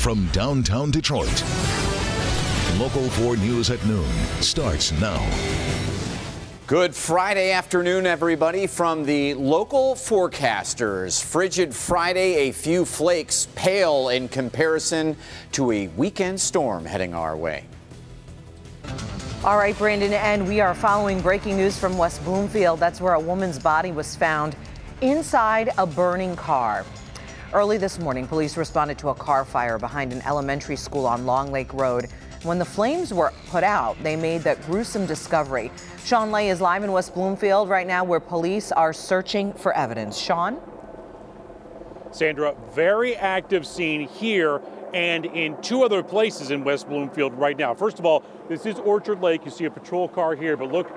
from downtown Detroit. Local 4 News at noon starts now. Good Friday afternoon, everybody, from the local forecasters. Frigid Friday, a few flakes pale in comparison to a weekend storm heading our way. All right, Brandon, and we are following breaking news from West Bloomfield. That's where a woman's body was found inside a burning car. Early this morning, police responded to a car fire behind an elementary school on Long Lake Road. When the flames were put out, they made that gruesome discovery. Sean Lay is live in West Bloomfield right now, where police are searching for evidence. Sean? Sandra, very active scene here and in 2 other places in West Bloomfield right now. First of all, this is Orchard Lake. You see a patrol car here, but look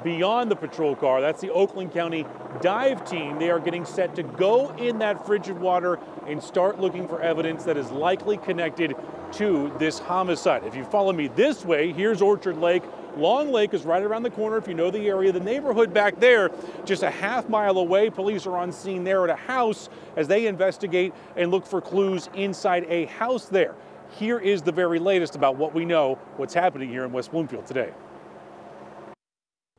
beyond the patrol car. That's the Oakland County dive team. They are getting set to go in that frigid water and start looking for evidence that is likely connected to this homicide. If you follow me this way, here's Orchard Lake. Long Lake is right around the corner if you know the area. The neighborhood back there, just a half-mile away. Police are on scene there at a house as they investigate and look for clues inside a house there. Here is the very latest about what we know, what's happening here in West Bloomfield today.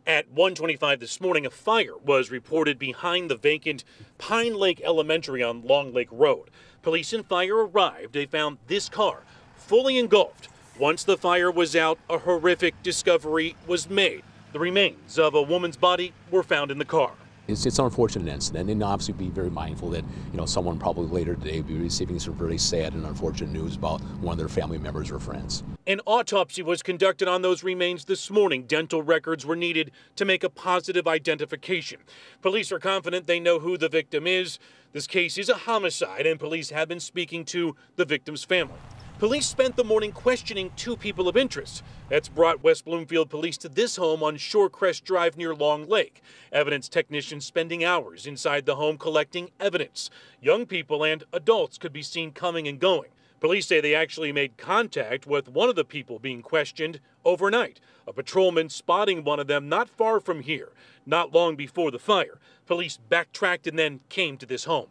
At 1:25 this morning, a fire was reported behind the vacant Pine Lake Elementary on Long Lake Road. Police and fire arrived. They found this car fully engulfed. Once the fire was out, a horrific discovery was made. The remains of a woman's body were found in the car. It's an unfortunate incident, and obviously be very mindful that, someone probably later today will be receiving some very sad and unfortunate news about one of their family members or friends. An autopsy was conducted on those remains this morning. Dental records were needed to make a positive identification. Police are confident they know who the victim is. This case is a homicide, and police have been speaking to the victim's family. Police spent the morning questioning 2 people of interest. That's brought West Bloomfield police to this home on Shorecrest Drive near Long Lake. Evidence technicians spending hours inside the home collecting evidence. Young people and adults could be seen coming and going. Police say they actually made contact with one of the people being questioned overnight. A patrolman spotting one of them not far from here, not long before the fire. Police backtracked and then came to this home.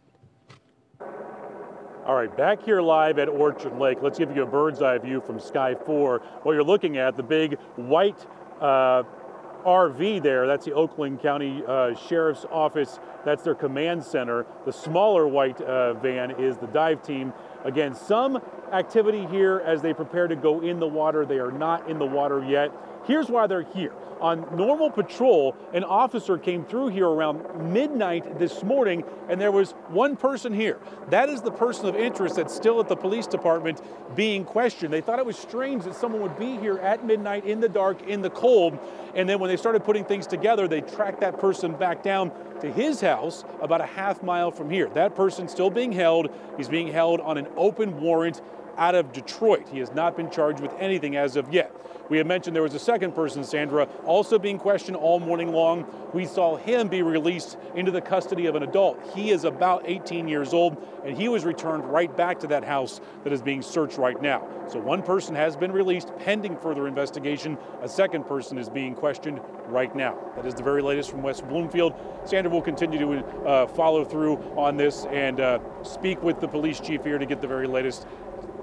All right, back here live at Orchard Lake. Let's give you a bird's eye view from Sky 4. What you're looking at, the big white RV there, that's the Oakland County Sheriff's Office. That's their command center. The smaller white van is the dive team. Again, some activity here as they prepare to go in the water. They are not in the water yet. Here's why they're here. On normal patrol, an officer came through here around midnight this morning, and there was one person here. That is the person of interest that's still at the police department being questioned. They thought it was strange that someone would be here at midnight in the dark, in the cold, and then when they started putting things together, they tracked that person back down to his house about a half-mile from here. That person's still being held. He's being held on an open warrant out of Detroit. He has not been charged with anything as of yet. We had mentioned there was a second person, Sandra, also being questioned all morning long. We saw him be released into the custody of an adult. He is about 18 years old, and he was returned right back to that house that is being searched right now. So one person has been released pending further investigation. A second person is being questioned right now. That is the very latest from West Bloomfield. Sandra will continue to follow through on this and speak with the police chief here to get the very latest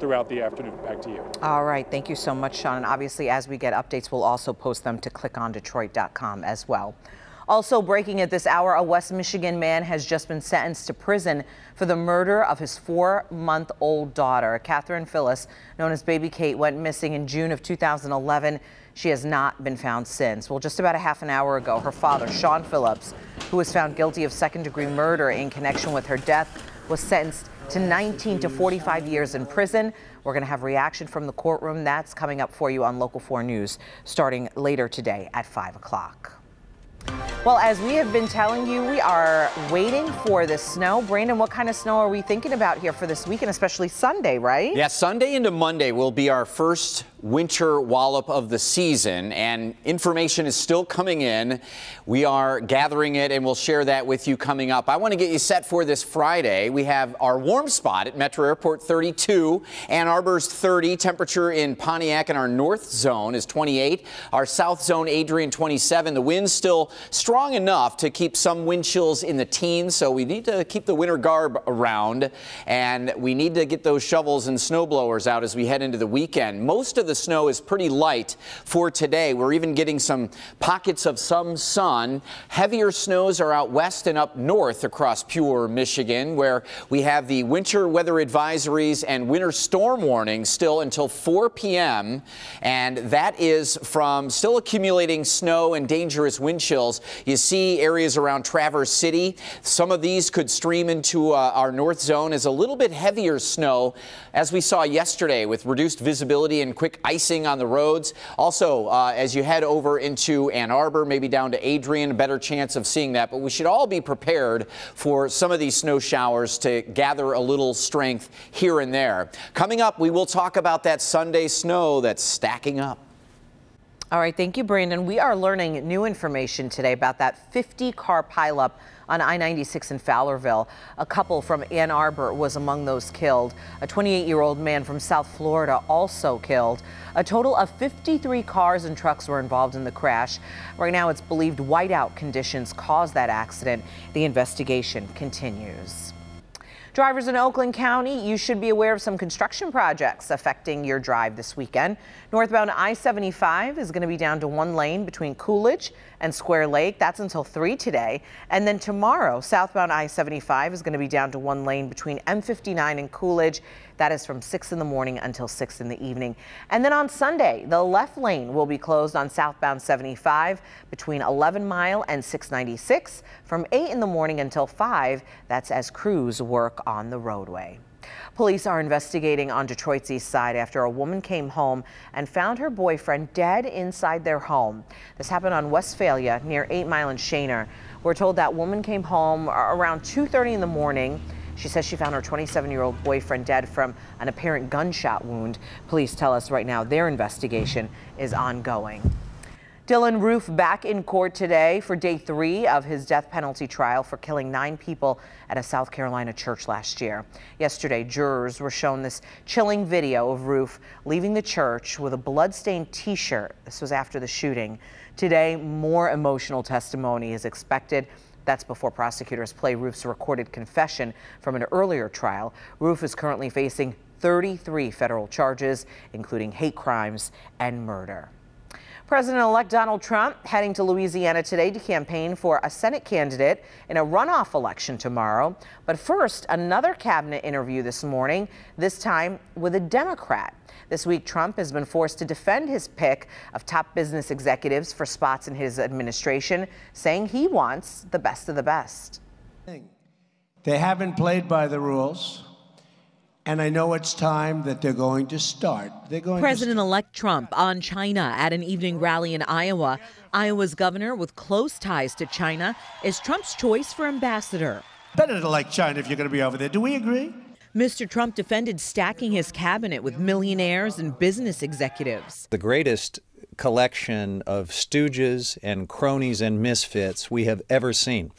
throughout the afternoon. Back to you. All right. Thank you so much, Sean. And obviously, as we get updates, we'll also post them to clickondetroit.com as well. Also breaking at this hour, a West Michigan man has just been sentenced to prison for the murder of his 4-month-old daughter. Catherine Phyllis, known as Baby Kate, went missing in June of 2011. She has not been found since. Well, just about a half an hour ago, her father, Sean Phillips, who was found guilty of second-degree murder in connection with her death, was sentenced to 19 to 45 years in prison. We're going to have reaction from the courtroom. That's coming up for you on Local 4 News starting later today at 5 o'clock. Well, as we have been telling you, we are waiting for the snow. Brandon, what kind of snow are we thinking about here for this weekend, especially Sunday, right? Yeah, Sunday into Monday will be our first winter wallop of the season, and information is still coming in. We are gathering it, and we'll share that with you coming up. I want to get you set for this Friday. We have our warm spot at Metro Airport, 32. Ann Arbor's 30. Temperature in Pontiac in our north zone is 28. Our south zone, Adrian, 27. The wind's still strong enough to keep some wind chills in the teens, so we need to keep the winter garb around, and we need to get those shovels and snow blowers out as we head into the weekend. Most of the snow is pretty light for today. We're even getting some pockets of some sun. Heavier snows are out west and up north across Pure, Michigan, where we have the winter weather advisories and winter storm warnings still until 4 p.m. And that is from still accumulating snow and dangerous wind chills. You see areas around Traverse City. Some of these could stream into our north zone as a little bit heavier snow, as we saw yesterday, with reduced visibility and quick icing on the roads. Also, as you head over into Ann Arbor, maybe down to Adrian, a better chance of seeing that. But we should all be prepared for some of these snow showers to gather a little strength here and there. Coming up, we will talk about that Sunday snow that's stacking up. All right, thank you, Brandon. We are learning new information today about that 50-car pileup on I-96 in Fowlerville. A couple from Ann Arbor was among those killed. A 28-year-old man from South Florida also killed. A total of 53 cars and trucks were involved in the crash. Right now, it's believed whiteout conditions caused that accident. The investigation continues. Drivers in Oakland County, you should be aware of some construction projects affecting your drive this weekend. Northbound I-75 is going to be down to one lane between Coolidge and Square Lake. That's until 3 today. And then tomorrow, southbound I-75 is going to be down to one lane between M59 and Coolidge. That is from 6 in the morning until 6 in the evening. And then on Sunday, the left lane will be closed on southbound 75 between 11 Mile and 696 from 8 in the morning until 5. That's as crews work on the roadway. Police are investigating on Detroit's east side after a woman came home and found her boyfriend dead inside their home. This happened on Westphalia near 8 Mile and Shaner. We're told that woman came home around 2:30 in the morning. She says she found her 27-year-old boyfriend dead from an apparent gunshot wound. Police tell us right now their investigation is ongoing. Dylann Roof back in court today for day 3 of his death penalty trial for killing 9 people at a South Carolina church last year. Yesterday, jurors were shown this chilling video of Roof leaving the church with a blood-stained T-shirt. This was after the shooting. Today, more emotional testimony is expected. That's before prosecutors play Roof's recorded confession from an earlier trial. Roof is currently facing 33 federal charges, including hate crimes and murder. President-elect Donald Trump heading to Louisiana today to campaign for a Senate candidate in a runoff election tomorrow. But first, another cabinet interview this morning, this time with a Democrat. This week, Trump has been forced to defend his pick of top business executives for spots in his administration, saying he wants the best of the best. They haven't played by the rules, and I know it's time that they're going to start. President-elect Trump on China at an evening rally in Iowa. Iowa's governor with close ties to China is Trump's choice for ambassador. Better to like China if you're going to be over there. Do we agree? Mr. Trump defended stacking his cabinet with millionaires and business executives. The greatest collection of stooges and cronies and misfits we have ever seen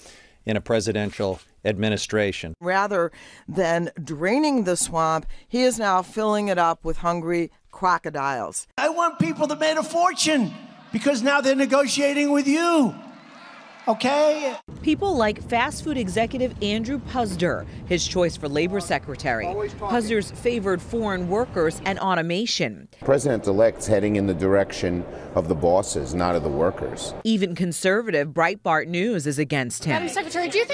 in a presidential administration. Rather than draining the swamp, he is now filling it up with hungry crocodiles. I want people that made a fortune because now they're negotiating with you. Okay? People like fast food executive Andrew Puzder, his choice for labor secretary. Puzder's favored foreign workers and automation. President-elect's heading in the direction of the bosses, not of the workers. Even conservative Breitbart News is against him. Madam Secretary, do you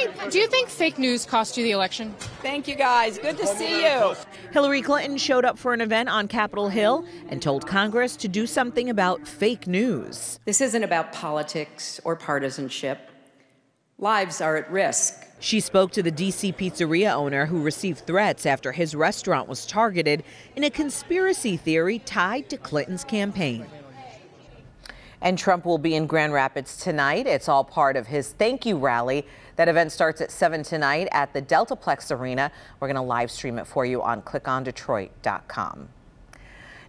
think fake news cost you the election? Thank you, guys. Good to see you. Hillary Clinton showed up for an event on Capitol Hill and told Congress to do something about fake news. This isn't about politics or partisanship. Lives are at risk. She spoke to the D.C. pizzeria owner who received threats after his restaurant was targeted in a conspiracy theory tied to Clinton's campaign. And Trump will be in Grand Rapids tonight. It's all part of his thank you rally. That event starts at 7 tonight at the Deltaplex Arena. We're going to live stream it for you on clickondetroit.com.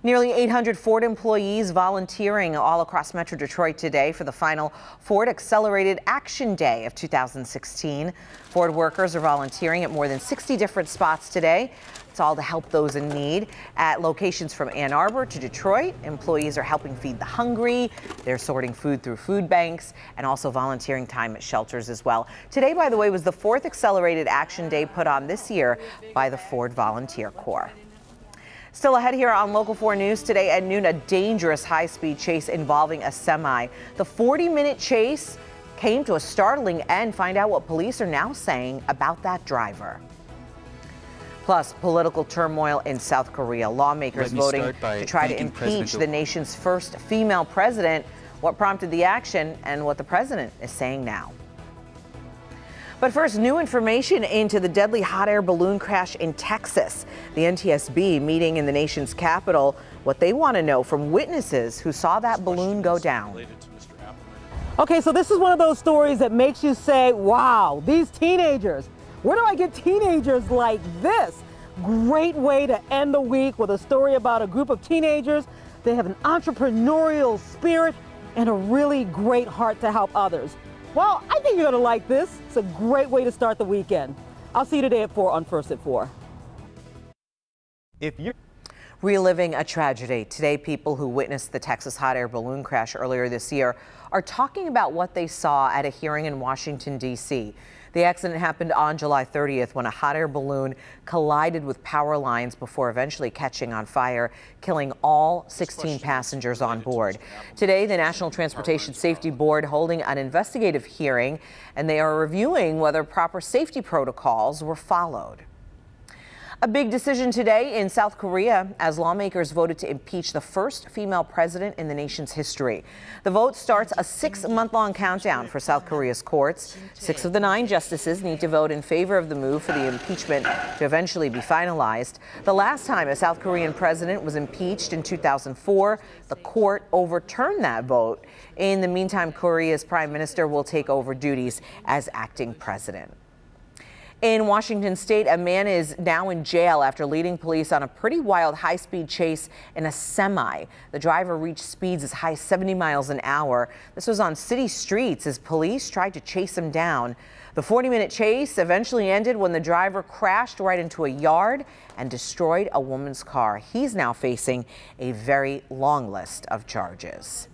Nearly 800 Ford employees volunteering all across Metro Detroit today for the final Ford Accelerated Action Day of 2016. Ford workers are volunteering at more than 60 different spots today. It's all to help those in need. At locations from Ann Arbor to Detroit, employees are helping feed the hungry. They're sorting food through food banks and also volunteering time at shelters as well. Today, by the way, was the 4th Accelerated Action Day put on this year by the Ford Volunteer Corps. Still ahead here on Local 4 News today at noon, a dangerous high-speed chase involving a semi. The 40-minute chase came to a startling end. Find out what police are now saying about that driver. Plus, political turmoil in South Korea. Lawmakers voting to try to impeach the nation's first female president. What prompted the action and what the president is saying now. But first, new information into the deadly hot air balloon crash in Texas. The NTSB meeting in the nation's capital, what they want to know from witnesses who saw that balloon go down. Okay, so this is one of those stories that makes you say, wow, these teenagers, where do I get teenagers like this? Great way to end the week with a story about a group of teenagers. They have an entrepreneurial spirit and a really great heart to help others. Well, I think you're going to like this. It's a great way to start the weekend. I'll see you today at 4 on First at 4. If you're reliving a tragedy, today people who witnessed the Texas hot air balloon crash earlier this year are talking about what they saw at a hearing in Washington, D.C. The accident happened on July 30th when a hot air balloon collided with power lines before eventually catching on fire, killing all 16 passengers on board. Today, the National Transportation Safety Board holding an investigative hearing, and they are reviewing whether proper safety protocols were followed. A big decision today in South Korea as lawmakers voted to impeach the first female president in the nation's history. The vote starts a 6-month-long countdown for South Korea's courts. 6 of the 9 justices need to vote in favor of the move for the impeachment to eventually be finalized. The last time a South Korean president was impeached in 2004, the court overturned that vote. In the meantime, Korea's prime minister will take over duties as acting president. In Washington state, a man is now in jail after leading police on a pretty wild high-speed chase in a semi. The driver reached speeds as high as 70 miles an hour. This was on city streets as police tried to chase him down. The 40-minute chase eventually ended when the driver crashed right into a yard and destroyed a woman's car. He's now facing a very long list of charges.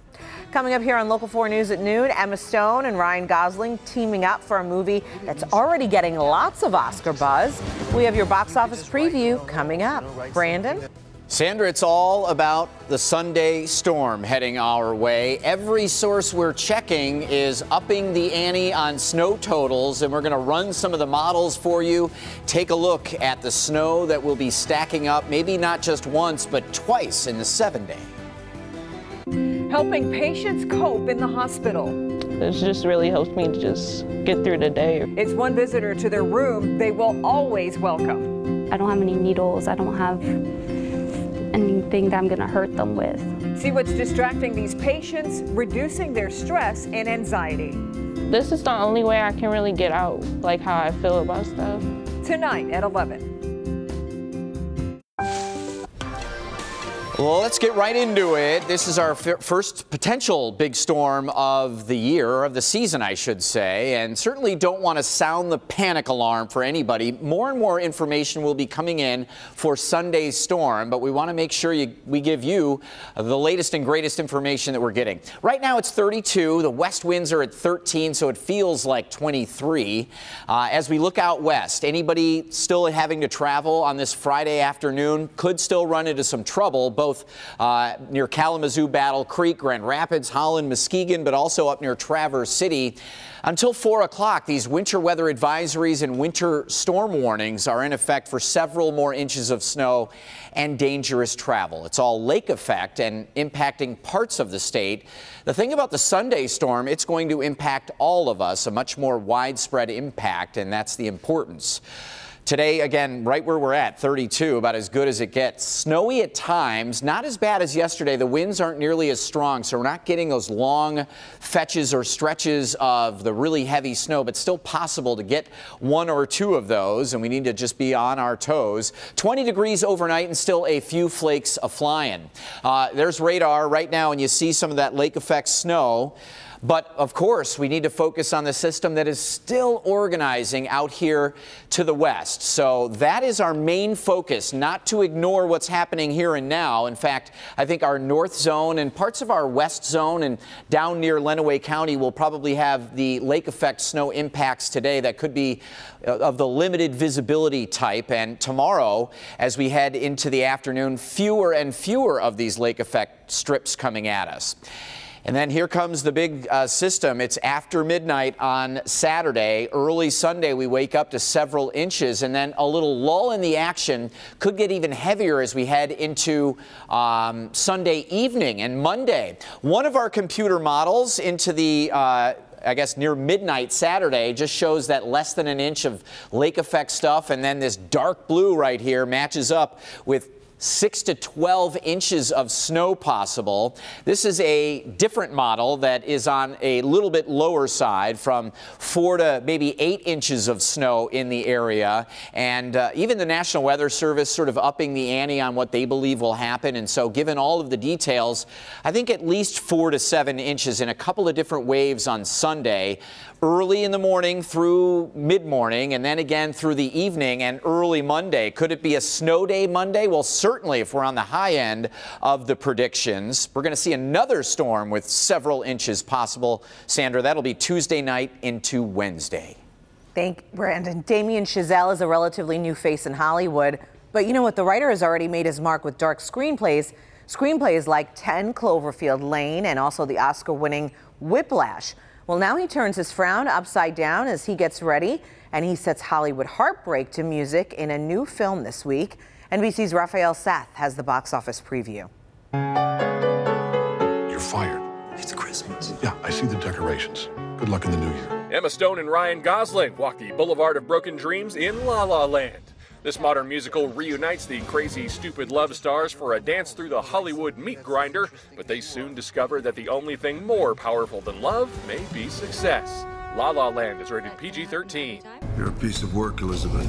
Coming up here on Local 4 News at noon, Emma Stone and Ryan Gosling teaming up for a movie that's already getting lots of Oscar buzz. We have your box office preview coming up. Brandon? Sandra, it's all about the Sunday storm heading our way. Every source we're checking is upping the ante on snow totals, and we're going to run some of the models for you. Take a look at the snow that will be stacking up, maybe not just once, but twice in the 7-day. Helping patients cope in the hospital. It just really helps me to just get through the day. It's one visitor to their room they will always welcome. I don't have any needles. I don't have anything that I'm going to hurt them with. See what's distracting these patients, reducing their stress and anxiety. This is the only way I can really get out, like how I feel about stuff. Tonight at 11. Well, let's get right into it. This is our first potential big storm of the year, of the season, I should say, and certainly don't want to sound the panic alarm for anybody. More and more information will be coming in for Sunday's storm, but we want to make sure we give you the latest and greatest information that we're getting. Right now it's 32. The west winds are at 13, so it feels like 23. As we look out west, anybody still having to travel on this Friday afternoon could still run into some trouble, both near Kalamazoo, Battle Creek, Grand Rapids, Holland, Muskegon, but also up near Traverse City. Until 4 o'clock, these winter weather advisories and winter storm warnings are in effect for several more inches of snow and dangerous travel. It's all lake effect and impacting parts of the state. The thing about the Sunday storm, it's going to impact all of us, a much more widespread impact, and that's the importance. Today, again, right where we're at, 32, about as good as it gets. Snowy at times, not as bad as yesterday. The winds aren't nearly as strong, so we're not getting those long fetches or stretches of the really heavy snow, but still possible to get one or two of those, and we need to just be on our toes. 20 degrees overnight and still a few flakes a-flying. There's radar right now, and you see some of that lake effect snow. But, of course, we need to focus on the system that is still organizing out here to the west. So that is our main focus, not to ignore what's happening here and now. In fact, I think our north zone and parts of our west zone and down near Lenawee County will probably have the lake effect snow impacts today that could be of the limited visibility type. And tomorrow, as we head into the afternoon, fewer and fewer of these lake effect strips coming at us. And then here comes the big system. It's after midnight on Saturday. Early Sunday, we wake up to several inches, and then a little lull in the action could get even heavier as we head into Sunday evening and Monday. One of our computer models into the I guess near midnight Saturday just shows that less than an inch of lake effect stuff, and then this dark blue right here matches up with 6 to 12 inches of snow possible. This is a different model that is on a little bit lower side, from 4 to maybe 8 inches of snow in the area. And even the National Weather Service sort of upping the ante on what they believe will happen. And so given all of the details, I think at least 4 to 7 inches in a couple of different waves on Sunday, early in the morning through mid-morning, and then again through the evening and early Monday. Could it be a snow day Monday? Well, certainly if we're on the high end of the predictions. We're going to see another storm with several inches possible. Sandra, that'll be Tuesday night into Wednesday. Thank you, Brandon. Damien Chazelle is a relatively new face in Hollywood, but you know what? The writer has already made his mark with dark screenplays. Screenplays like 10 Cloverfield Lane and also the Oscar-winning Whiplash. Well, now he turns his frown upside down as he gets ready, and he sets Hollywood heartbreak to music in a new film this week. NBC's Raphael Seth has the box office preview. You're fired. It's Christmas. Yeah, I see the decorations. Good luck in the new year. Emma Stone and Ryan Gosling walk the Boulevard of Broken Dreams in La La Land. This modern musical reunites the crazy, stupid love stars for a dance through the Hollywood meat grinder, but they soon discover that the only thing more powerful than love may be success. La La Land is rated PG-13. You're a piece of work, Elizabeth.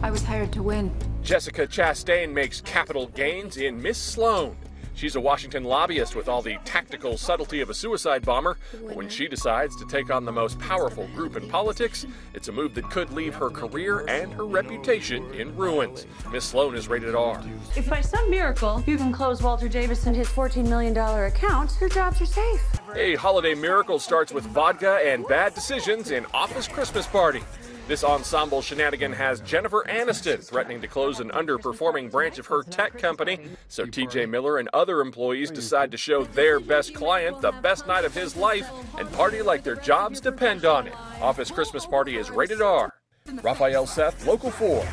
I was hired to win. Jessica Chastain makes capital gains in Miss Sloane. She's a Washington lobbyist with all the tactical subtlety of a suicide bomber, but when she decides to take on the most powerful group in politics, it's a move that could leave her career and her reputation in ruins. Miss Sloane is rated R. If by some miracle you can close Walter Davis and his $14 million account, your jobs are safe. A holiday miracle starts with vodka and bad decisions in Office Christmas Party. This ensemble shenanigan has Jennifer Aniston threatening to close an underperforming branch of her tech company, so TJ Miller and other employees decide to show their best client the best night of his life and party like their jobs depend on it. Office Christmas Party is rated R. Raphael Seth, Local 4.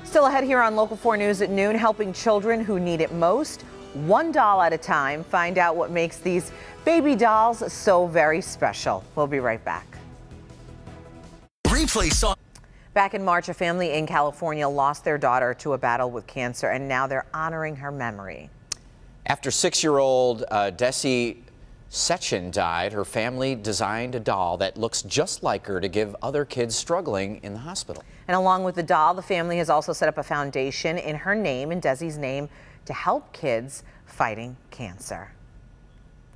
Still ahead here on Local 4 News at noon, helping children who need it most, one doll at a time. Find out what makes these baby dolls so very special. We'll be right back. Back in March, a family in California lost their daughter to a battle with cancer, and now they're honoring her memory. After 6-year-old Desi Sechin died, her family designed a doll that looks just like her to give other kids struggling in the hospital. And along with the doll, the family has also set up a foundation in her name, in Desi's name, to help kids fighting cancer.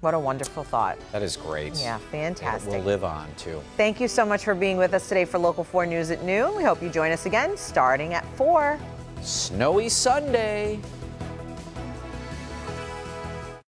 What a wonderful thought. That is great. Yeah, fantastic. It will live on, too. Thank you so much for being with us today for Local 4 News at noon. We hope you join us again starting at 4. Snowy Sunday.